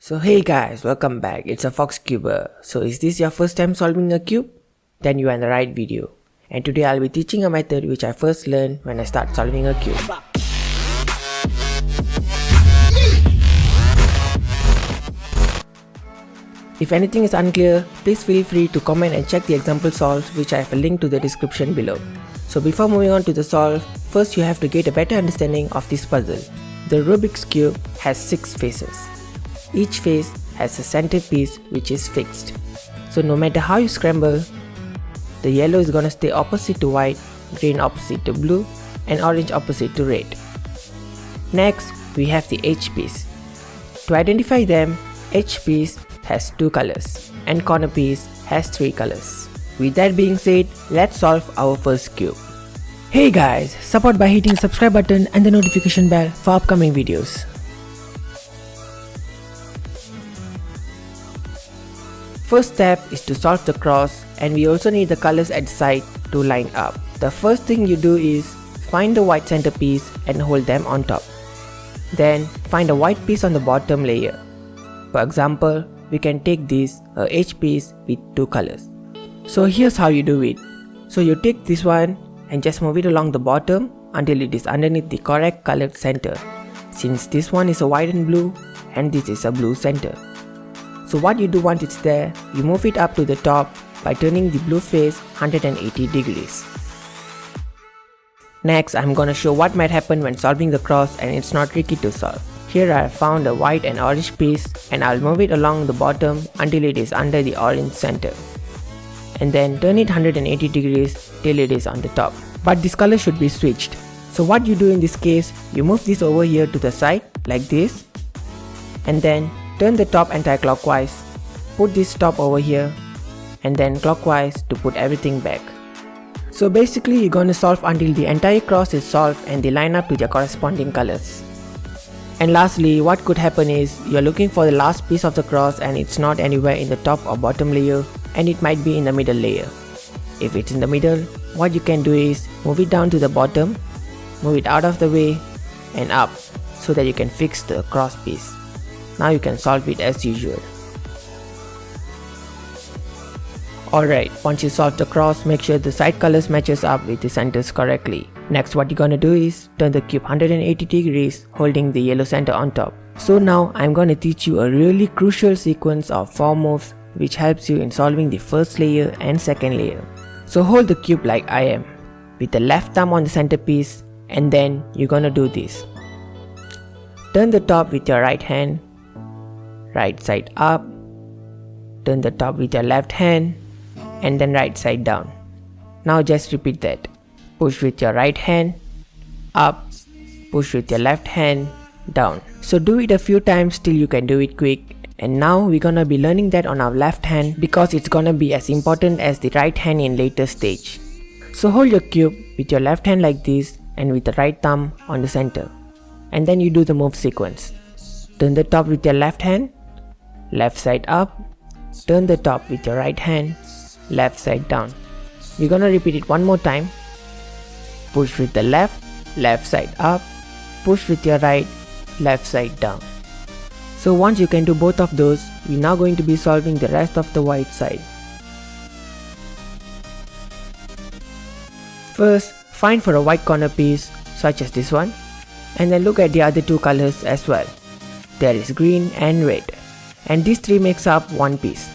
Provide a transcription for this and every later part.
So hey guys, welcome back. It's a FOXCUBER. So is this your first time solving a cube? Then you are in the right video. And today I'll be teaching a method which I first learned when I start solving a cube. If anything is unclear, please feel free to comment and check the example solves which I have a link to the description below. So before moving on to the solve, first you have to get a better understanding of this puzzle. The Rubik's cube has 6 faces. Each face has a centerpiece which is fixed. So no matter how you scramble, the yellow is gonna stay opposite to white, green opposite to blue, and orange opposite to red. Next, we have the edge piece. To identify them, edge piece has 2 colors and corner piece has 3 colors. With that being said, let's solve our first cube. Hey guys, support by hitting the subscribe button and the notification bell for upcoming videos. First step is to solve the cross, and we also need the colors at the side to line up. The first thing you do is find the white centerpiece and hold them on top. Then find a white piece on the bottom layer. For example, we can take this edge piece with 2 colors. So here's how you do it. So you take this one and just move it along the bottom until it is underneath the correct colored center. Since this one is a white and blue and this is a blue center. So what you do once it's there, you move it up to the top by turning the blue face 180 degrees. Next, I'm gonna show what might happen when solving the cross and it's not tricky to solve. Here I have found a white and orange piece and I'll move it along the bottom until it is under the orange center. And then turn it 180 degrees till it is on the top. But this color should be switched. So what you do in this case, you move this over here to the side like this. And then turn the top anti-clockwise, put this top over here, and then clockwise to put everything back. So basically you're gonna solve until the entire cross is solved and they line up to their corresponding colors. And lastly, what could happen is you're looking for the last piece of the cross and it's not anywhere in the top or bottom layer, and it might be in the middle layer. If it's in the middle, what you can do is move it down to the bottom, move it out of the way and up so that you can fix the cross piece. Now you can solve it as usual. Alright, once you solve the cross, make sure the side colors matches up with the centers correctly. Next, what you're gonna do is turn the cube 180 degrees holding the yellow center on top. So now I'm gonna teach you a really crucial sequence of 4 moves which helps you in solving the first layer and second layer. So hold the cube like I am, with the left thumb on the centerpiece, and then you're gonna do this. Turn the top with your right hand, right side up, turn the top with your left hand, and then right side down. Now just repeat that. Push with your right hand, up, push with your left hand, down. So do it a few times till you can do it quick. And now we're gonna be learning that on our left hand because it's gonna be as important as the right hand in later stage. So hold your cube with your left hand like this and with the right thumb on the center. And then you do the move sequence. Turn the top with your left hand, left side up, turn the top with your right hand, left side down. We're gonna repeat it one more time. Push with the left, left side up, push with your right, left side down. So once you can do both of those, we're now going to be solving the rest of the white side. First, find for a white corner piece such as this one, and then look at the other 2 colors as well. There is green and red, and these 3 makes up one piece.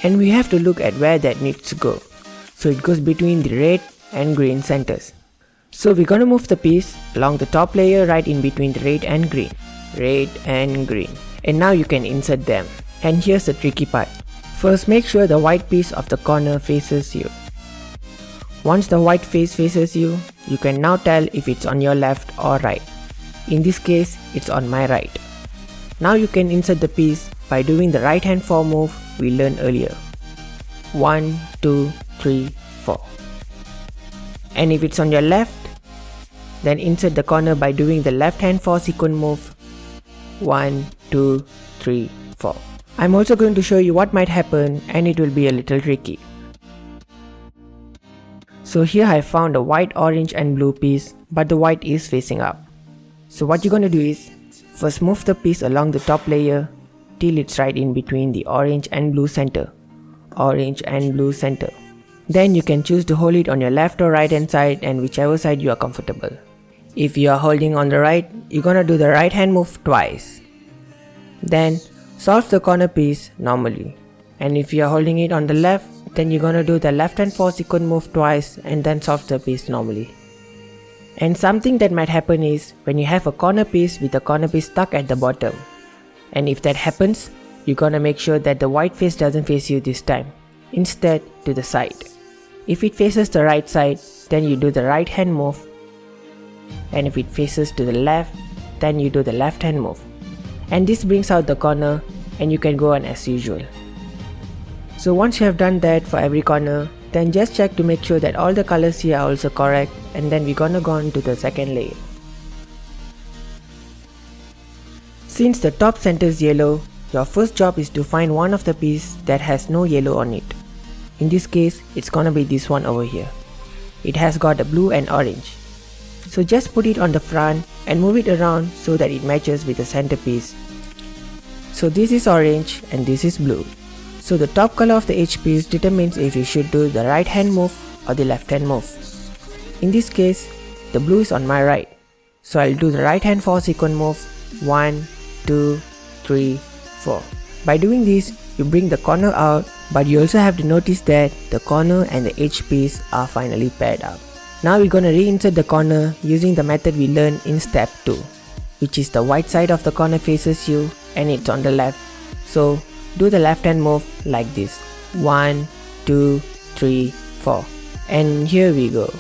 And we have to look at where that needs to go. So it goes between the red and green centers. So we're gonna move the piece along the top layer right in between the red and green. Red and green. And now you can insert them. And here's the tricky part. First, make sure the white piece of the corner faces you. Once the white face faces you, you can now tell if it's on your left or right. In this case, it's on my right. Now you can insert the piece by doing the right hand 4 move we learned earlier. 1, 2, 3, 4. And if it's on your left, then insert the corner by doing the left hand 4 sequence move. 1, 2, 3, 4. I'm also going to show you what might happen and it will be a little tricky. So here I found a white, orange and blue piece, but the white is facing up. So what you're gonna do is First move the piece along the top layer till it's right in between the orange and blue center. Orange and blue center. Then you can choose to hold it on your left or right hand side, and whichever side you are comfortable. If you are holding on the right, you're gonna do the right hand move twice. Then solve the corner piece normally. And if you are holding it on the left, then you're gonna do the left hand for sequence move twice and then solve the piece normally. And something that might happen is when you have a corner piece with the corner piece stuck at the bottom. And if that happens, you're gonna make sure that the white face doesn't face you this time. Instead, to the side. If it faces the right side, then you do the right hand move. And if it faces to the left, then you do the left hand move. And this brings out the corner and you can go on as usual. So once you have done that for every corner, then just check to make sure that all the colors here are also correct, and then we're gonna go on to the second layer. Since the top center is yellow, your first job is to find one of the pieces that has no yellow on it. In this case, it's gonna be this one over here. It has got a blue and orange. So just put it on the front and move it around so that it matches with the center piece. So this is orange and this is blue. So the top color of the edge piece determines if you should do the right hand move or the left hand move. In this case, the blue is on my right. So I'll do the right hand for sequence move 1, 2, 3, 4. By doing this, you bring the corner out, but you also have to notice that the corner and the edge piece are finally paired up. Now we're gonna reinsert the corner using the method we learned in step 2, which is the white side of the corner faces you and it's on the left. So do the left hand move like this. 1, 2, 3, 4. And here we go.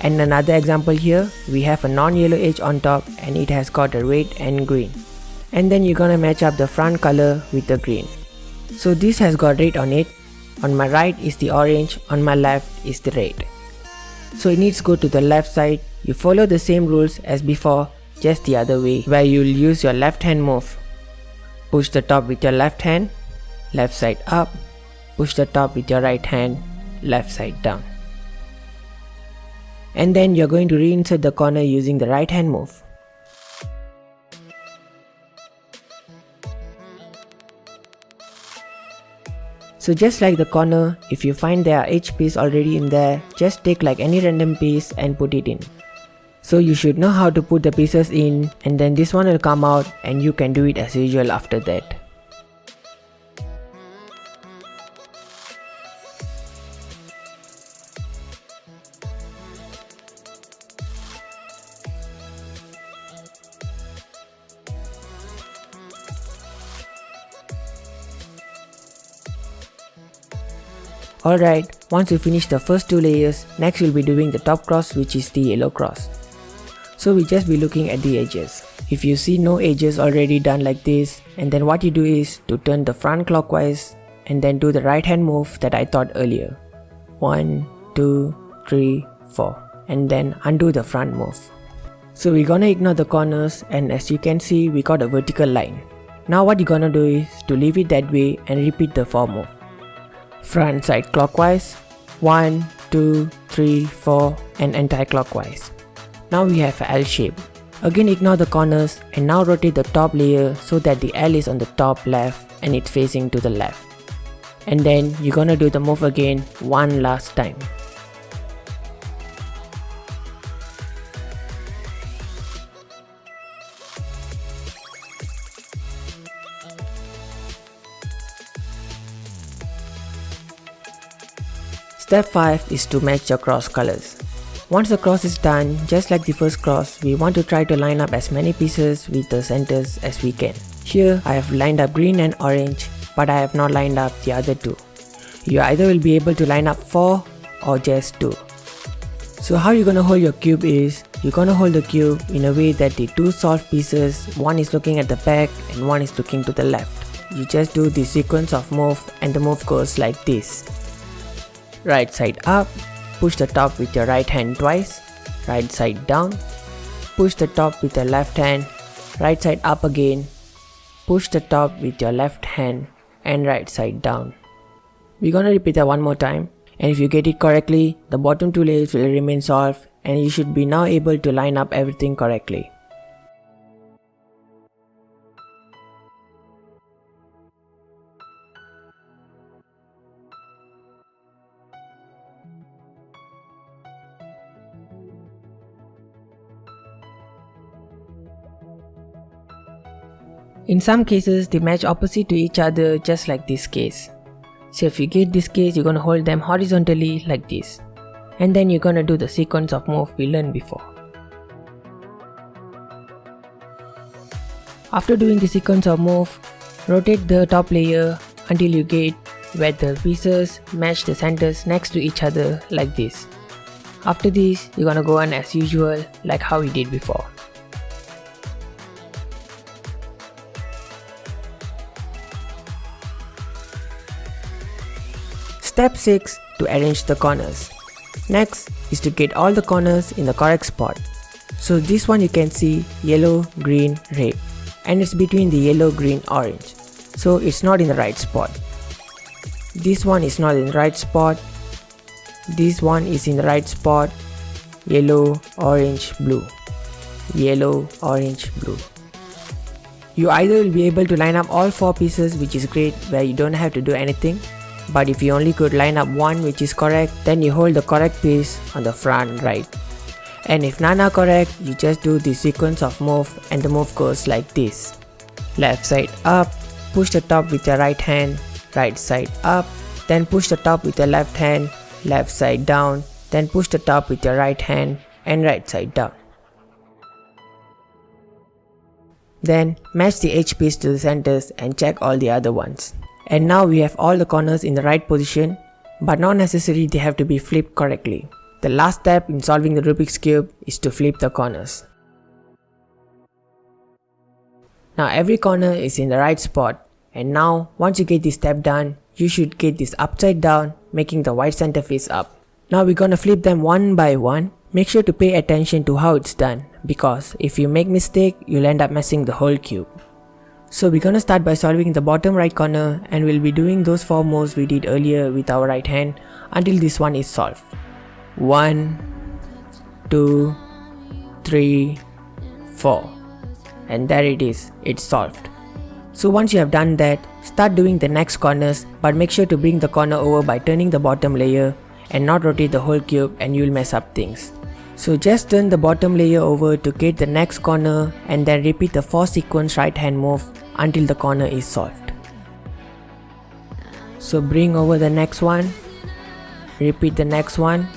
And another example here, we have a non-yellow edge on top and it has got a red and green. And then you're gonna match up the front color with the green. So this has got red on it. On my right is the orange, on my left is the red. So it needs to go to the left side. You follow the same rules as before, just the other way, where you'll use your left hand move. Push the top with your left hand, left side up. Push the top with your right hand, left side down. And then you're going to reinsert the corner using the right hand move. So just like the corner, if you find there are edge piece already in there, just take like any random piece and put it in. So you should know how to put the pieces in, and then this one will come out and you can do it as usual after that. Alright, once you finish the first 2 layers, next you'll be doing the top cross, which is the yellow cross. So we just be looking at the edges. If you see no edges already done like this, and then what you do is to turn the front clockwise and then do the right hand move that I taught earlier. 1, 2, 3, 4, and then undo the front move. So we're gonna ignore the corners, and as you can see, we got a vertical line. Now what you're gonna do is to leave it that way and repeat the 4 move. Front side clockwise, 1, 2, 3, 4, and anti-clockwise. Now we have a L shape. Again ignore the corners and now rotate the top layer so that the L is on the top left and it's facing to the left. And then you're gonna do the move again one last time. Step 5 is to match your cross colors. Once the cross is done, just like the first cross, we want to try to line up as many pieces with the centers as we can. Here I have lined up green and orange, but I have not lined up the other 2. You either will be able to line up 4 or just 2. So how you're gonna hold your cube is, you're gonna hold the cube in a way that the 2 solved pieces, one is looking at the back and one is looking to the left. You just do the sequence of move and the move goes like this. Right side up. Push the top with your right hand twice, right side down. Push the top with your left hand, right side up again. Push the top with your left hand and right side down. We're gonna repeat that one more time, and if you get it correctly, the bottom 2 layers will remain solved and you should be now able to line up everything correctly. In some cases, they match opposite to each other, just like this case. So if you get this case, you're gonna hold them horizontally like this. And then you're gonna do the sequence of move we learned before. After doing the sequence of move, rotate the top layer until you get where the pieces match the centers next to each other like this. After this, you're gonna go on as usual, like how we did before. Step 6, to arrange the corners. Next is to get all the corners in the correct spot. So this one you can see yellow, green, red, and it's between the yellow, green, orange. So it's not in the right spot. This one is not in the right spot. This one is in the right spot. Yellow, orange, blue. Yellow, orange, blue. You either will be able to line up all 4 pieces, which is great, where you don't have to do anything. But if you only could line up one which is correct, then you hold the correct piece on the front right. And if none are correct, you just do the sequence of move, and the move goes like this. Left side up, push the top with your right hand, right side up, then push the top with your left hand, left side down, then push the top with your right hand and right side down. Then match the edge piece to the centers and check all the other ones. And now we have all the corners in the right position, but not necessarily they have to be flipped correctly. The last step in solving the Rubik's Cube is to flip the corners. Now every corner is in the right spot, and now once you get this step done, you should get this upside down, making the white center face up. Now we're gonna flip them one by one. Make sure to pay attention to how it's done, because if you make mistake, you'll end up messing the whole cube. So we're gonna start by solving the bottom right corner, and we'll be doing those 4 moves we did earlier with our right hand until this one is solved. 1, 2, 3, 4. And there it is, it's solved. So once you have done that, start doing the next corners, but make sure to bring the corner over by turning the bottom layer and not rotate the whole cube, and you'll mess up things. So just turn the bottom layer over to get the next corner, and then repeat the 4 sequence right hand move until the corner is solved. So bring over the next one, repeat the next one,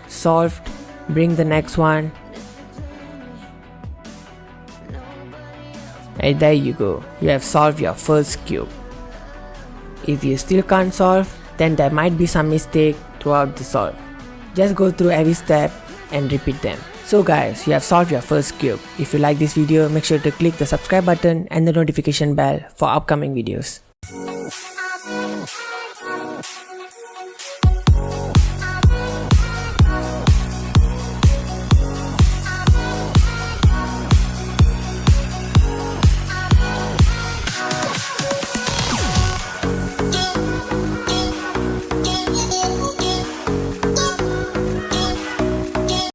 solved, bring the next one, and there you go, you have solved your first cube. If you still can't solve, then there might be some mistake throughout the solve. Just go through every step and repeat them. So guys, you have solved your first cube. If you like this video, make sure to click the subscribe button and the notification bell for upcoming videos.